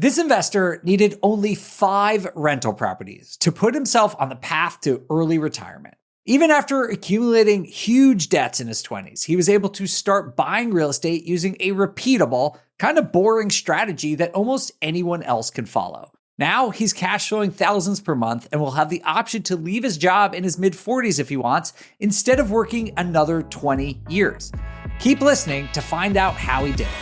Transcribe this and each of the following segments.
This investor needed only 5 rental properties to put himself on the path to early retirement. Even after accumulating huge debts in his 20s, he was able to start buying real estate using a repeatable, kind of boring strategy that almost anyone else can follow. Now he's cash flowing thousands per month and will have the option to leave his job in his mid-40s if he wants, instead of working another 20 years. Keep listening to find out how he did it.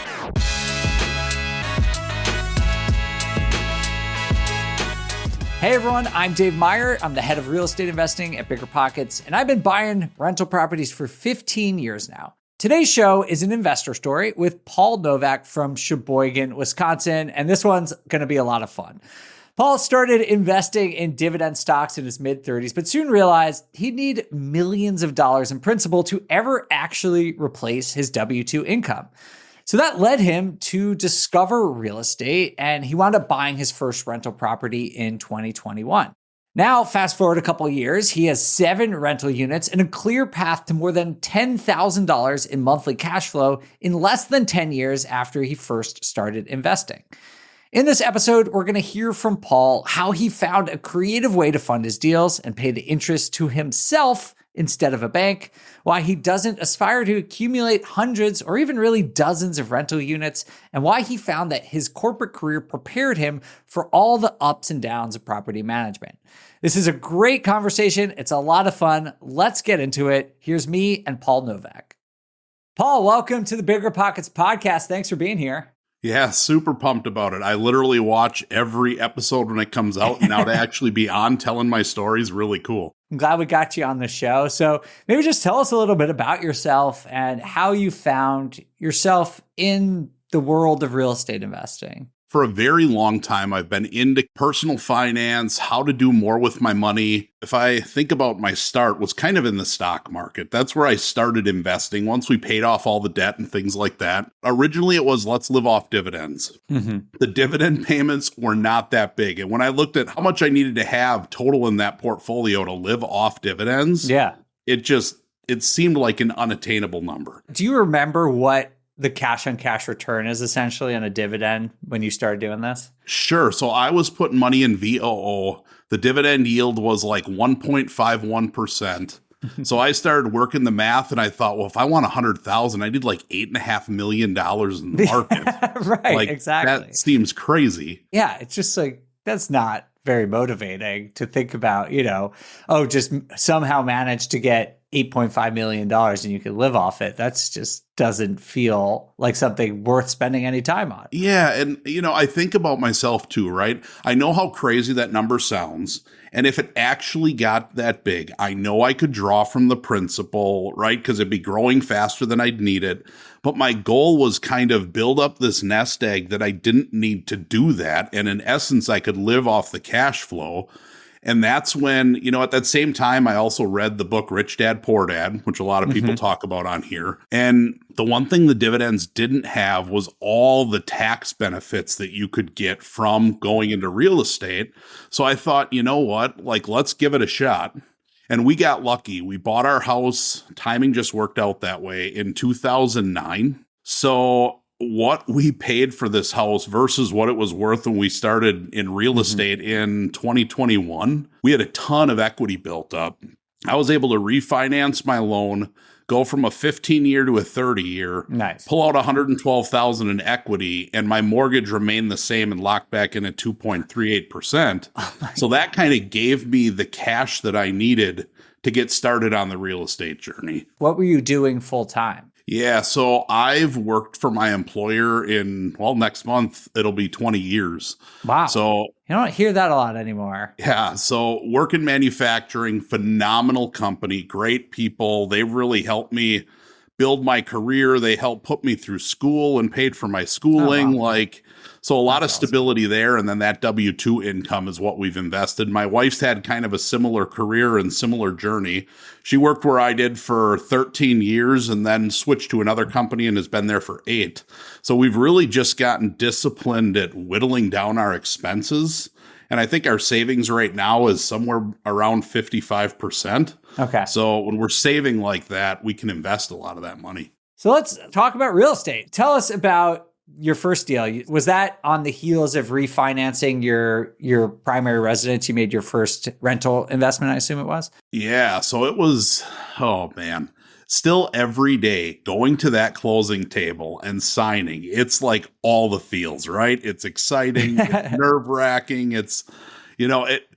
Hey everyone, I'm Dave Meyer. I'm the head of real estate investing at BiggerPockets, and I've been buying rental properties for 15 years now. Today's show is an investor story with Paul Novak from Sheboygan, Wisconsin, and this one's going to be a lot of fun. Paul started investing in dividend stocks in his mid-30s, but soon realized he'd need millions of dollars in principal to ever actually replace his W-2 income. So that led him to discover real estate, and he wound up buying his first rental property in 2021. Now, fast forward a couple of years, he has 7 rental units and a clear path to more than $10,000 in monthly cash flow in less than 10 years after he first started investing. In this episode, we're going to hear from Paul how he found a creative way to fund his deals and pay the interest to himself instead of a bank, why he doesn't aspire to accumulate hundreds or even really dozens of rental units, and why he found that his corporate career prepared him for all the ups and downs of property management. This is a great conversation. It's a lot of fun. Let's get into it. Here's me and Paul Novak. Paul, welcome to the BiggerPockets podcast. Thanks for being here. Yeah, super pumped about it. I literally watch every episode when it comes out. Now to actually be on telling my story is really cool. I'm glad we got you on the show. So maybe just tell us a little bit about yourself and how you found yourself in the world of real estate investing. For a very long time, I've been into personal finance, how to do more with my money. If I think about my start, was kind of in the stock market. That's where I started investing once we paid off all the debt and things like that. Originally, it was let's live off dividends. The dividend payments were not that big. And when I looked at how much I needed to have total in that portfolio to live off dividends, it seemed like an unattainable number. Do you remember what the cash on cash return is essentially on a dividend when you started doing this? Sure. So I was putting money in VOO. The dividend yield was like 1.51%. So I started working the math and I thought, well, if I want 100,000, I need like $8.5 million in the market. Right. Exactly. That seems crazy. Yeah. It's just like, that's not very motivating to think about, just somehow manage to get $8.5 million and you can live off it. That's just doesn't feel like something worth spending any time on. Yeah. And, I think about myself too, right? I know how crazy that number sounds. And if it actually got that big, I know I could draw from the principal, right? Because it'd be growing faster than I'd need it. But my goal was kind of build up this nest egg that I didn't need to do that. And in essence, I could live off the cash flow. And that's when, at that same time, I also read the book Rich Dad, Poor Dad, which a lot of people talk about on here. And the one thing the dividends didn't have was all the tax benefits that you could get from going into real estate. So I thought, you know what, let's give it a shot. And we got lucky. We bought our house. Timing just worked out that way in 2009. So what we paid for this house versus what it was worth when we started in real estate in 2021, we had a ton of equity built up. I was able to refinance my loan, go from a 15-year to a 30-year, pull out $112,000 in equity, and my mortgage remained the same and locked back in at 2.38%. So that kind of gave me the cash that I needed to get started on the real estate journey. What were you doing full time? Yeah, so I've worked for my employer next month, it'll be 20 years. Wow. So you don't hear that a lot anymore. Yeah, so work in manufacturing, phenomenal company, great people. They really helped me build my career. They helped put me through school and paid for my schooling. Oh, wow. So a lot of stability there. And then that W-2 income is what we've invested. My wife's had kind of a similar career and similar journey. She worked where I did for 13 years and then switched to another company and has been there for 8. So we've really just gotten disciplined at whittling down our expenses. And I think our savings right now is somewhere around 55%. Okay. So when we're saving like that, we can invest a lot of that money. So let's talk about real estate. Tell us about your first deal, was that on the heels of refinancing your primary residence? You made your first rental investment, I assume it was? Yeah. So it was, oh man, still every day going to that closing table and signing. It's like all the feels, right? It's exciting, it's nerve wracking. It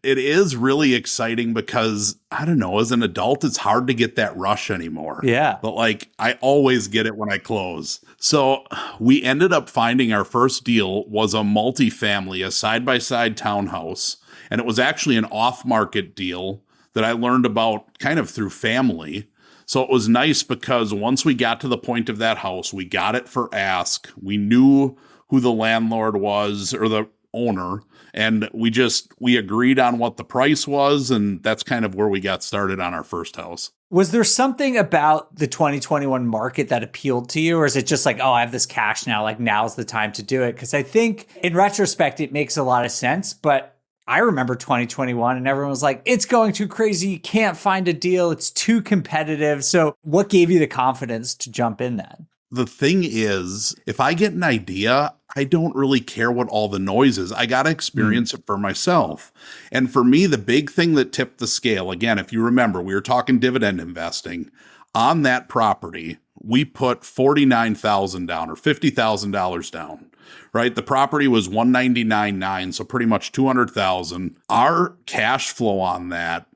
is really exciting because I don't know, as an adult, it's hard to get that rush anymore. Yeah. But like, I always get it when I close. So we ended up finding our first deal was a multifamily, a side-by-side townhouse. And it was actually an off-market deal that I learned about kind of through family. So it was nice because once we got to the point of that house, we got it for ask. We knew who the landlord was or the owner, and we agreed on what the price was, and that's kind of where we got started on our first house. Was there something about the 2021 market that appealed to you, or is it just like, oh, I have this cash now, like now's the time to do it? Because I think in retrospect, it makes a lot of sense, but I remember 2021 and everyone was like, it's going too crazy. You can't find a deal. It's too competitive. So what gave you the confidence to jump in then? The thing is, if I get an idea, I don't really care what all the noise is. I got to experience it for myself. And for me, the big thing that tipped the scale, again, if you remember, we were talking dividend investing. On that property, we put $49,000 down or $50,000 down, right? The property was $199,900, so pretty much $200,000. Our cash flow on that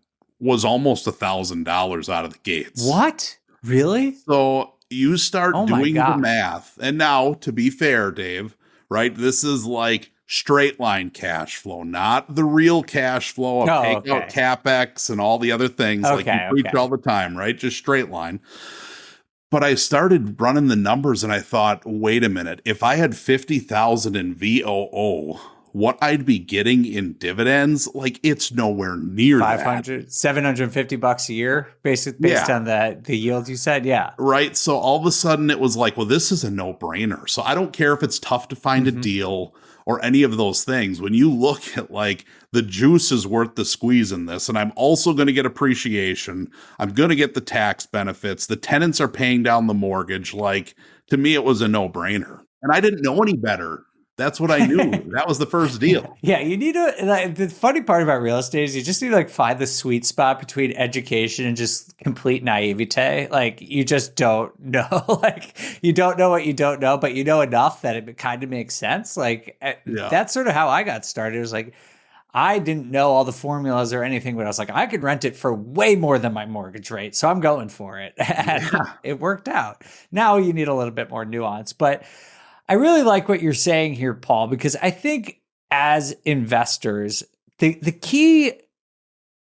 was almost $1,000 out of the gates. What? Really? So you start doing the math. And now, to be fair, Dave, right, this is like straight line cash flow, not the real cash flow of take out CapEx and all the other things like you preach all the time, right? Just straight line. But I started running the numbers and I thought, wait a minute, if I had 50,000 in VOO, what I'd be getting in dividends, like it's nowhere near 500, $750 a year, based on the yield you said. Yeah. Right. So all of a sudden it was like, well, this is a no-brainer. So I don't care if it's tough to find a deal or any of those things. When you look at like the juice is worth the squeeze in this, and I'm also going to get appreciation. I'm going to get the tax benefits. The tenants are paying down the mortgage. Like, to me, it was a no-brainer. And I didn't know any better. That's what I knew. That was the first deal. Yeah, you need to, the funny part about real estate is you just need to like find the sweet spot between education and just complete naivete. Like you just don't know, like you don't know what you don't know, but you know enough that it kind of makes sense. Like that's sort of how I got started. It was like, I didn't know all the formulas or anything, but I was like, I could rent it for way more than my mortgage rate. So I'm going for it. And it worked out. Now you need a little bit more nuance, but I really like what you're saying here, Paul, because I think as investors, the key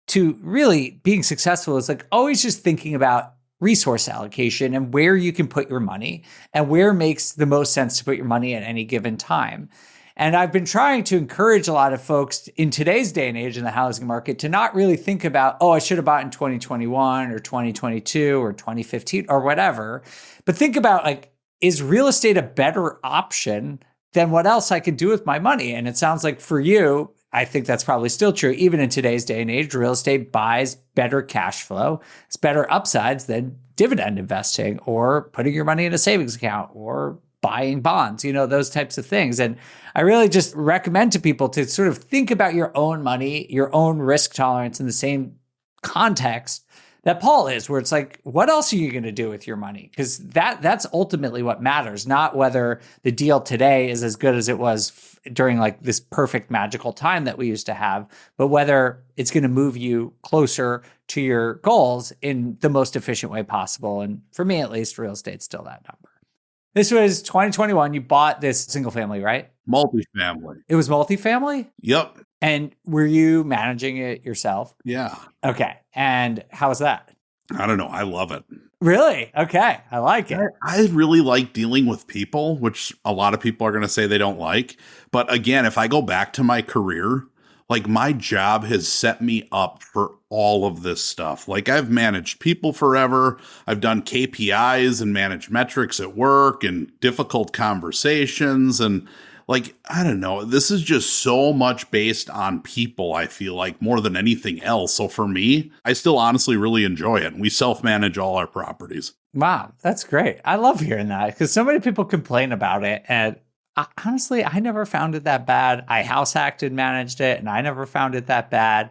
to really being successful is like always just thinking about resource allocation and where you can put your money and where makes the most sense to put your money at any given time. And I've been trying to encourage a lot of folks in today's day and age in the housing market to not really think about, oh, I should have bought in 2021 or 2022 or 2015 or whatever, but think about like, is real estate a better option than what else I could do with my money? And it sounds like for you, I think that's probably still true. Even in today's day and age, real estate buys better cash flow. It's better upsides than dividend investing or putting your money in a savings account or buying bonds, those types of things. And I really just recommend to people to sort of think about your own money, your own risk tolerance in the same context that Paul is, where it's like, what else are you going to do with your money? Because that's ultimately what matters, not whether the deal today is as good as it was during like this perfect magical time that we used to have, but whether it's going to move you closer to your goals in the most efficient way possible. And for me, at least, real estate's still that number. This was 2021. You bought this single family, right? Multifamily. It was multifamily? Yep. And were you managing it yourself? Yeah. Okay. And how was that? I don't know. I love it. Really? Okay. I like it. I really like dealing with people, which a lot of people are going to say they don't like. But again, if I go back to my career, like my job has set me up for all of this stuff. Like I've managed people forever. I've done KPIs and managed metrics at work and difficult conversations. And like, I don't know, this is just so much based on people, I feel like, more than anything else. So for me, I still honestly really enjoy it. We self-manage all our properties. Wow, that's great. I love hearing that because so many people complain about it. And Honestly, I never found it that bad. I house hacked and managed it, and I never found it that bad.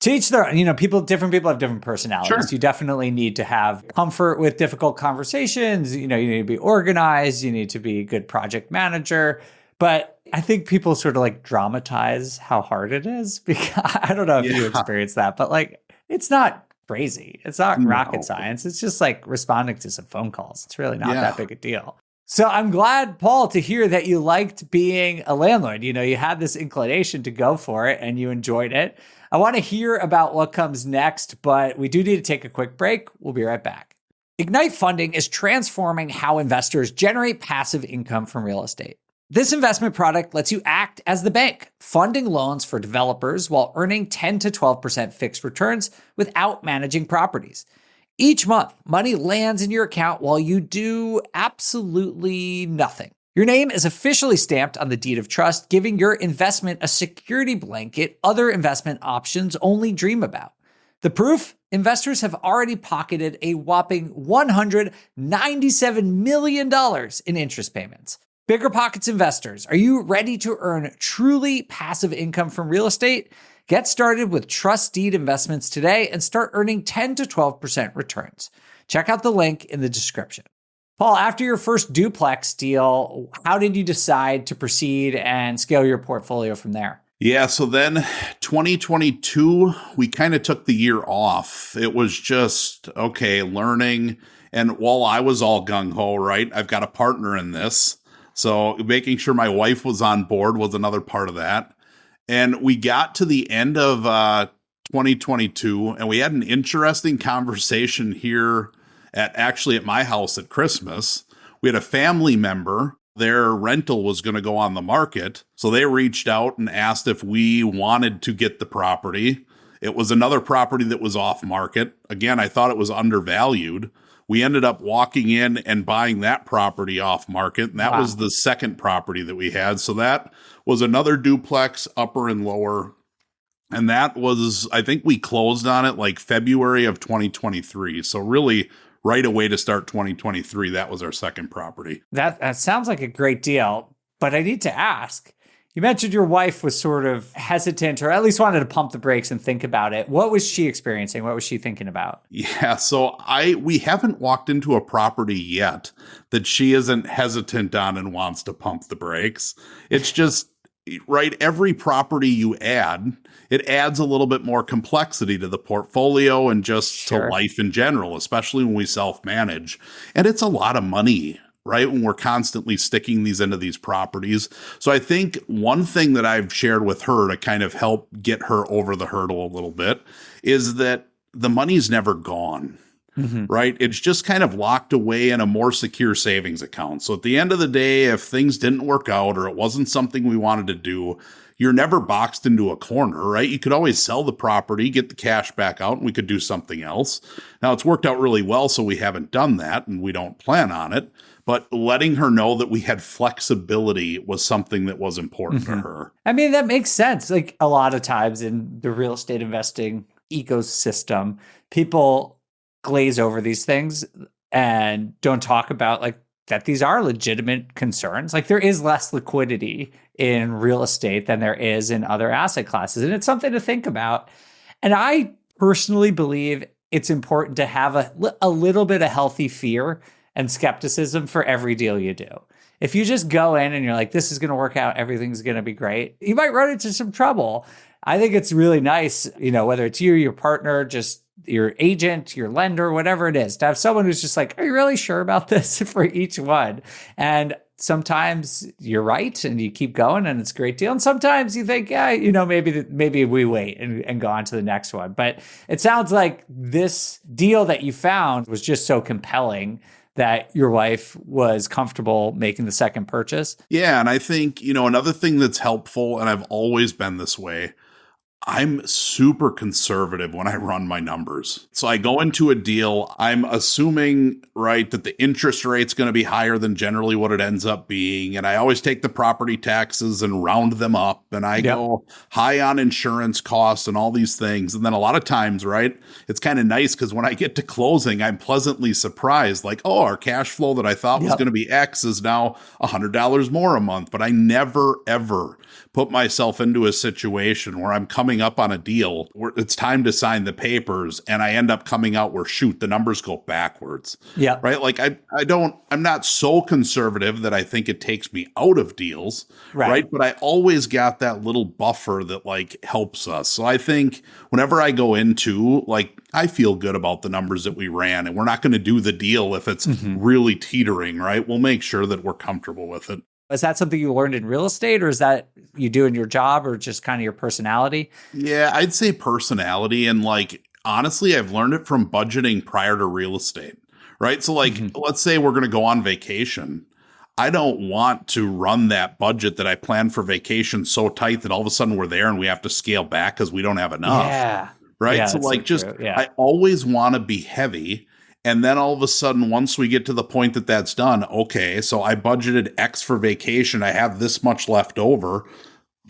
To each their, different people have different personalities. Sure. You definitely need to have comfort with difficult conversations. You need to be organized. You need to be a good project manager. But I think people sort of like dramatize how hard it is because I don't know if you Yeah. experience that, but like it's not crazy. It's not rocket No. science. It's just like responding to some phone calls. It's really not Yeah. that big a deal. So I'm glad, Paul, to hear that you liked being a landlord. You had this inclination to go for it and you enjoyed it. I want to hear about what comes next, but we do need to take a quick break. We'll be right back. Ignite Funding is transforming how investors generate passive income from real estate. This investment product lets you act as the bank, funding loans for developers while earning 10 to 12% fixed returns without managing properties. Each month, money lands in your account while you do absolutely nothing. Your name is officially stamped on the deed of trust, giving your investment a security blanket other investment options only dream about. The proof? Investors have already pocketed a whopping $197 million in interest payments. BiggerPockets investors, are you ready to earn truly passive income from real estate? Get started with trust deed investments today and start earning 10 to 12% returns. Check out the link in the description. Paul, after your first duplex deal, how did you decide to proceed and scale your portfolio from there? Yeah, so then 2022, we kind of took the year off. It was just, okay, learning. And while I was all gung-ho, right, I've got a partner in this. So making sure my wife was on board was another part of that. And we got to the end of 2022, and we had an interesting conversation here at my house at Christmas. We had a family member, their rental was going to go on the market. So they reached out and asked if we wanted to get the property. It was another property that was off market. Again, I thought it was undervalued. We ended up walking in and buying that property off market. And that was the second property that we had. So that was another duplex, upper and lower. And that was, I think we closed on it like February of 2023. So really right away to start 2023, that was our second property. That sounds like a great deal, but I need to ask. You mentioned your wife was sort of hesitant or at least wanted to pump the brakes and think about it. What was she experiencing? What was she thinking about? Yeah, so we haven't walked into a property yet that she isn't hesitant on and wants to pump the brakes. It's just, right, every property you add, it adds a little bit more complexity to the portfolio and just to life in general, especially when we self-manage. And it's a lot of money, right, when we're constantly sticking these into these properties. So I think one thing that I've shared with her to kind of help get her over the hurdle a little bit is that the money's never gone, right? It's just kind of locked away in a more secure savings account. So at the end of the day, if things didn't work out or it wasn't something we wanted to do, you're never boxed into a corner, right? You could always sell the property, get the cash back out, and we could do something else. Now, it's worked out really well, so we haven't done that, and we don't plan on it. But letting her know that we had flexibility was something that was important to her. I mean, that makes sense. Like a lot of times in the real estate investing ecosystem, people glaze over these things and don't talk about like that these are legitimate concerns. Like there is less liquidity in real estate than there is in other asset classes. And it's something to think about. And I personally believe it's important to have a little bit of healthy fear and skepticism for every deal you do. If you just go in and you're like, this is going to work out, everything's going to be great, you might run into some trouble. I think it's really nice, whether it's you, your partner, just your agent, your lender, whatever it is, to have someone who's just like, are you really sure about this for each one? And sometimes you're right and you keep going and it's a great deal. And sometimes you think, yeah, maybe we wait and go on to the next one. But it sounds like this deal that you found was just so compelling that your wife was comfortable making the second purchase. Yeah. And I think, another thing that's helpful, and I've always been this way, I'm super conservative when I run my numbers. So I go into a deal, I'm assuming, right, that the interest rate's going to be higher than generally what it ends up being. And I always take the property taxes and round them up. And I Yep. go high on insurance costs and all these things. And then a lot of times, right, it's kind of nice because when I get to closing, I'm pleasantly surprised. Like, oh, our cash flow that I thought was Yep. going to be X is now $100 more a month. But I never, ever put myself into a situation where I'm coming up on a deal where it's time to sign the papers and I end up coming out where, shoot, the numbers go backwards. Yeah. Right. Like I'm not so conservative that I think it takes me out of deals. Right. But I always got that little buffer that like helps us. So I think whenever I go into, like, I feel good about the numbers that we ran, and we're not going to do the deal if it's really teetering. Right. We'll make sure that we're comfortable with it. Is that something you learned in real estate, or is that you do in your job, or just kind of your personality? Yeah, I'd say personality. And like, honestly, I've learned it from budgeting prior to real estate, right? So like, let's say we're going to go on vacation. I don't want to run that budget that I planned for vacation so tight that all of a sudden we're there and we have to scale back because we don't have enough. Yeah. Right. Yeah, So that's like, so just, true. Yeah. I always want to be heavy. And then all of a sudden, once we get to the point that that's done, okay, so I budgeted X for vacation. I have this much left over.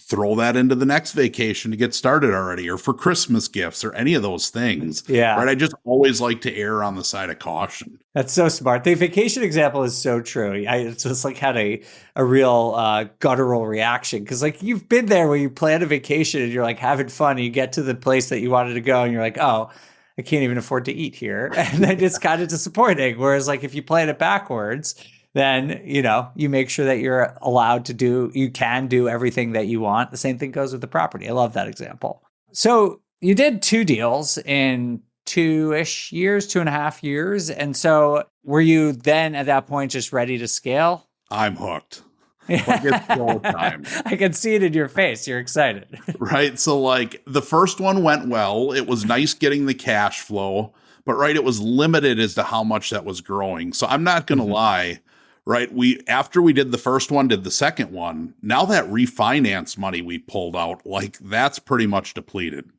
Throw that into the next vacation to get started already, or for Christmas gifts or any of those things. Yeah. Right. I just always like to err on the side of caution. That's so smart. The vacation example is so true. I just like had a real guttural reaction, because like you've been there where you plan a vacation and you're like having fun and you get to the place that you wanted to go and you're like, oh, I can't even afford to eat here. And then it's kind of disappointing. Whereas like if you plan it backwards, then, you make sure that you're allowed to you can do everything that you want. The same thing goes with the property. I love that example. So you did 2 deals in 2-ish years, 2.5 years. And so were you then at that point just ready to scale? I'm hooked. Like, it's full time. I can see it in your face. You're excited. Right. So like the first one went well. It was nice getting the cash flow, but right, it was limited as to how much that was growing. So I'm not going to lie. Right. After we did the first one, did the second one. Now that refinance money we pulled out, like that's pretty much depleted.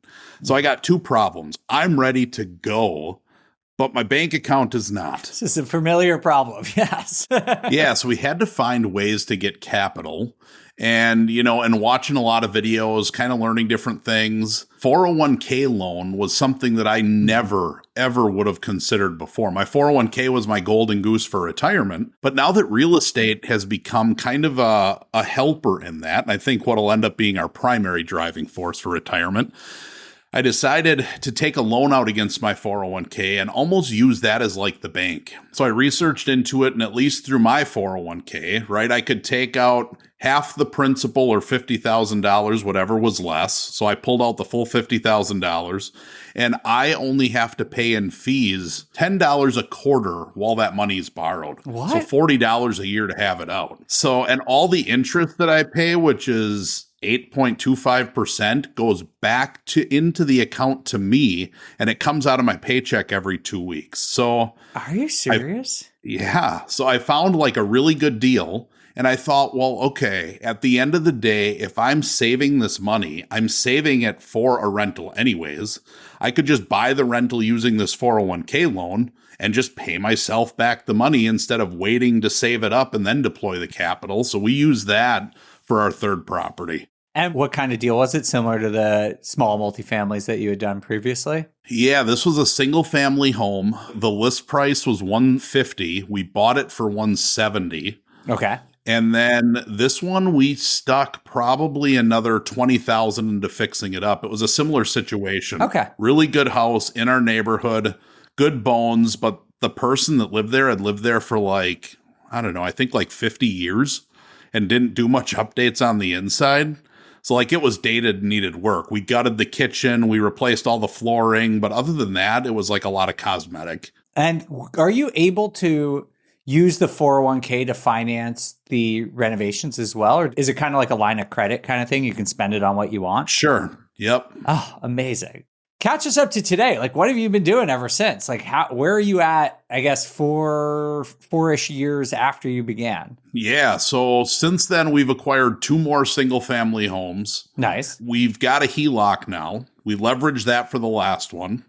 So I got 2 problems. I'm ready to go, but my bank account is not. This is a familiar problem. Yes. Yeah. So we had to find ways to get capital, and, and watching a lot of videos, kind of learning different things. 401k loan was something that I never, ever would have considered before. My 401k was my golden goose for retirement. But now that real estate has become kind of a helper in that, and I think what'll end up being our primary driving force for retirement, I decided to take a loan out against my 401k and almost use that as like the bank. So I researched into it, and at least through my 401k, right, I could take out half the principal or $50,000, whatever was less. So I pulled out the full $50,000, and I only have to pay in fees $10 a quarter while that money is borrowed. What? So $40 a year to have it out. So, and all the interest that I pay, which is 8.25%, goes back into the account to me, and it comes out of my paycheck every 2 weeks. So are you serious? Yeah. So I found like a really good deal, and I thought, well, okay, at the end of the day, if I'm saving this money, I'm saving it for a rental anyways. I could just buy the rental using this 401k loan and just pay myself back the money instead of waiting to save it up and then deploy the capital. So we use that for our third property. And what kind of deal was it? Similar to the small multifamilies that you had done previously? Yeah, this was a single family home. The list price was $150. We bought it for $170. Okay. And then this one, we stuck probably another $20,000 into fixing it up. It was a similar situation. Okay. Really good house in our neighborhood, good bones, but the person that lived there had lived there for like, I don't know, I think like 50 years and didn't do much updates on the inside. So like it was dated and needed work. We gutted the kitchen, we replaced all the flooring, but other than that, it was like a lot of cosmetic. And are you able to use the 401k to finance the renovations as well? Or is it kind of like a line of credit kind of thing? You can spend it on what you want? Sure. Yep. Oh, amazing. Catch us up to today. Like, what have you been doing ever since? Like, where are you at, I guess, four-ish years after you began? Yeah. So since then, we've acquired 2 more single family homes. Nice. We've got a HELOC now. We leveraged that for the last one.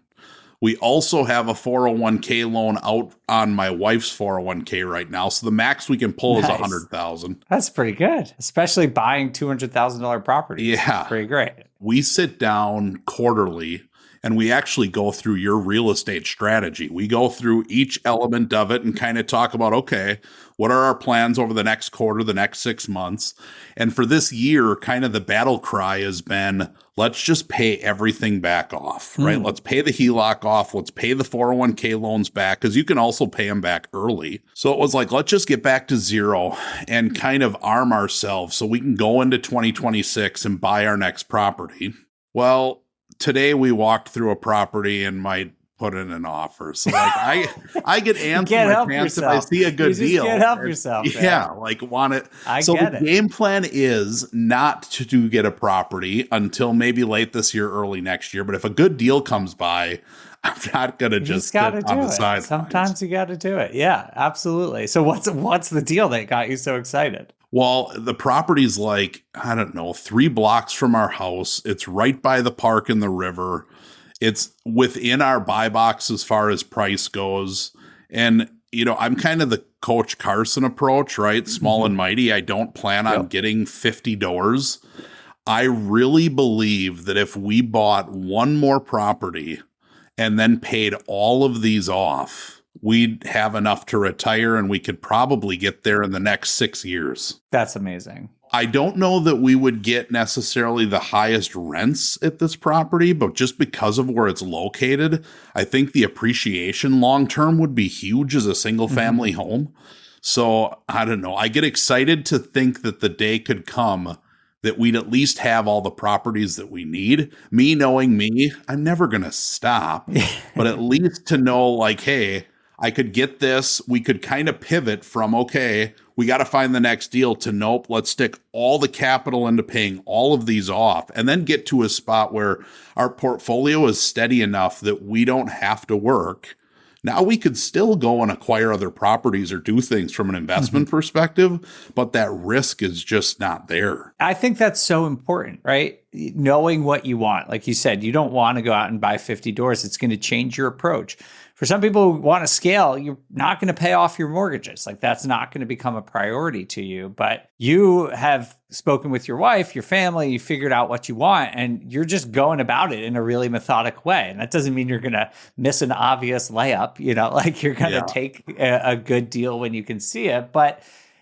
We also have a 401k loan out on my wife's 401k right now. So the max we can pull is $100,000. That's pretty good, especially buying $200,000 properties. Yeah. That's pretty great. We sit down quarterly and we actually go through your real estate strategy. We go through each element of it and kind of talk about, okay, what are our plans over the next quarter, the next 6 months? And for this year, kind of the battle cry has been, let's just pay everything back off, right? Let's pay the HELOC off. Let's pay the 401k loans back, because you can also pay them back early. So it was like, let's just get back to zero and kind of arm ourselves so we can go into 2026 and buy our next property. Well, today we walked through a property and might put in an offer. So like I get antsy in my pants if I see a good deal. You can't help yourself. Man. Yeah, like want it. So the game plan is not to get a property until maybe late this year, early next year. But if a good deal comes by, I'm not going to just sit on the sidelines. Sometimes you got to do it. Yeah, absolutely. So what's the deal that got you so excited? Well, the property's like, I don't know, 3 blocks from our house. It's right by the park and the river. It's within our buy box as far as price goes. And, you know, I'm kind of the Coach Carson approach, right? Small and mighty. I don't plan on getting 50 doors. I really believe that if we bought one more property and then paid all of these off, we'd have enough to retire, and we could probably get there in the next 6 years. That's amazing. I don't know that we would get necessarily the highest rents at this property, but just because of where it's located, I think the appreciation long-term would be huge as a single-family home. So I don't know. I get excited to think that the day could come that we'd at least have all the properties that we need. Me knowing me, I'm never going to stop, but at least to know like, hey, I could get this. We could kind of pivot from, okay, we got to find the next deal, to nope, let's stick all the capital into paying all of these off, and then get to a spot where our portfolio is steady enough that we don't have to work. Now we could still go and acquire other properties or do things from an investment perspective, but that risk is just not there. I think that's so important, right? Knowing what you want. Like you said, you don't want to go out and buy 50 doors. It's going to change your approach. For some people who want to scale, you're not going to pay off your mortgages. Like that's not going to become a priority to you. But you have spoken with your wife, your family, you figured out what you want, and you're just going about it in a really methodic way. And that doesn't mean you're going to miss an obvious layup, you know, like you're going to take a good deal when you can see it. But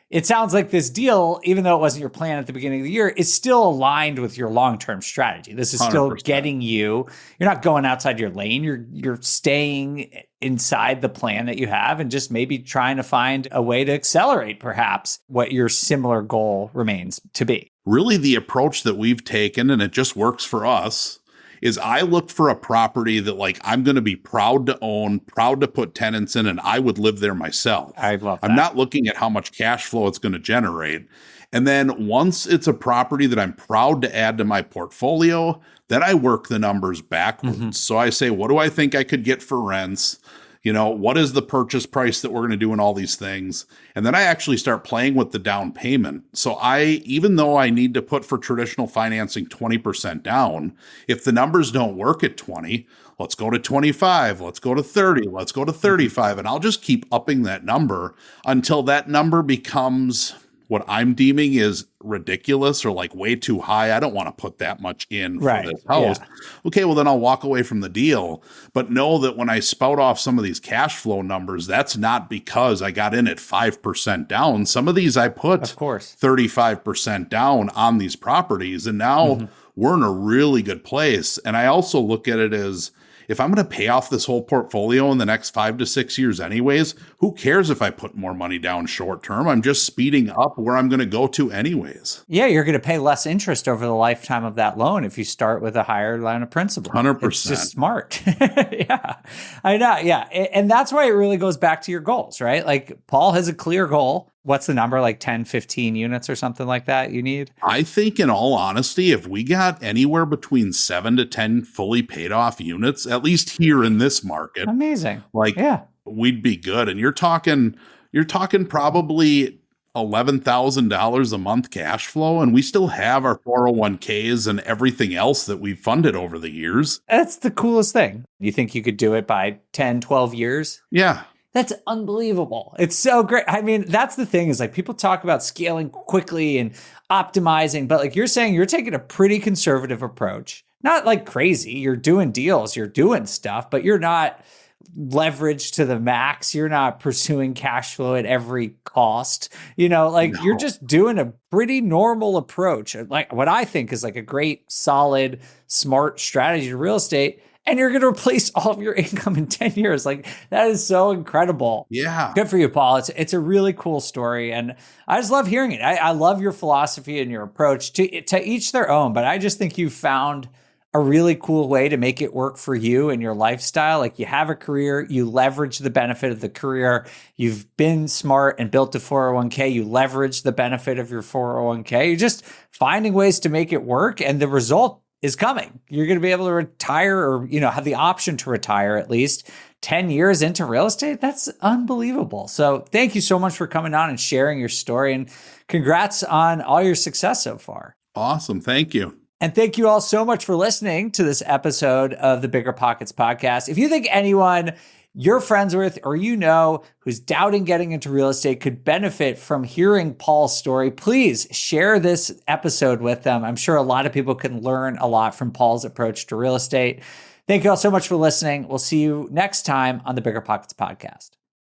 it sounds like this deal, even though it wasn't your plan at the beginning of the year, is still aligned with your long-term strategy. This is still 100%. Getting you. You're not going outside your lane. You're staying inside the plan that you have and just maybe trying to find a way to accelerate perhaps what your similar goal remains to be. Really, the approach that we've taken, and it just works for us, is I look for a property that like I'm going to be proud to own, proud to put tenants in, and I would live there myself. I love that. I'm not looking at how much cash flow it's going to generate. And then once it's a property that I'm proud to add to my portfolio, then I work the numbers backwards. So I say, what do I think I could get for rents? You know, what is the purchase price that we're going to do in all these things? And then I actually start playing with the down payment. So even though I need to put for traditional financing 20% down, if the numbers don't work at 20, let's go to 25, let's go to 30, let's go to 35. And I'll just keep upping that number until that number becomes what I'm deeming is ridiculous or like way too high. I don't want to put that much in for this house. Yeah. Okay, well then I'll walk away from the deal. But know that when I spout off some of these cash flow numbers, that's not because I got in at 5% down. Some of these I put 35% down on these properties. And now we're in a really good place. And I also look at it as, if I'm going to pay off this whole portfolio in the next 5 to 6 years anyways, who cares if I put more money down short term? I'm just speeding up where I'm going to go to anyways. Yeah, you're going to pay less interest over the lifetime of that loan if you start with a higher line of principal. 100%. It's just smart. Yeah, I know. Yeah. And that's why it really goes back to your goals, right? Like Paul has a clear goal. what's the number, like 10, 15 units or something like that you need? I think, in all honesty, if we got anywhere between 7 to 10 fully paid off units, at least here in this market, Amazing. like Yeah. we'd be good. And you're talking probably $11,000 a month cash flow, and we still have our 401ks and everything else that we've funded over the years. That's the coolest thing. You think you could do it by 10, 12 years? Yeah. That's unbelievable. It's so great. I mean, that's the thing is like people talk about scaling quickly and optimizing, but like you're saying, you're taking a pretty conservative approach. Not like crazy. You're doing deals, you're doing stuff, but you're not leveraged to the max. You're not pursuing cash flow at every cost. Like No. you're just doing a pretty normal approach. Like what I think is like a great, solid, smart strategy to real estate. And you're going to replace all of your income in 10 years. Like that is so incredible. Yeah. Good for you, Paul. It's a really cool story. And I just love hearing it. I love your philosophy and your approach to each their own. But I just think you found a really cool way to make it work for you and your lifestyle. Like you have a career, you leverage the benefit of the career. You've been smart and built a 401k. You leverage the benefit of your 401k. You're just finding ways to make it work. And the result is coming. You're going to be able to retire or, have the option to retire at least 10 years into real estate. That's unbelievable. So thank you so much for coming on and sharing your story, and congrats on all your success so far. Awesome. Thank you. And thank you all so much for listening to this episode of the BiggerPockets podcast. If you think anyone you're friends with or who's doubting getting into real estate could benefit from hearing Paul's story, please share this episode with them. I'm sure a lot of people can learn a lot from Paul's approach to real estate. Thank you all so much for listening. We'll see you next time on the BiggerPockets podcast.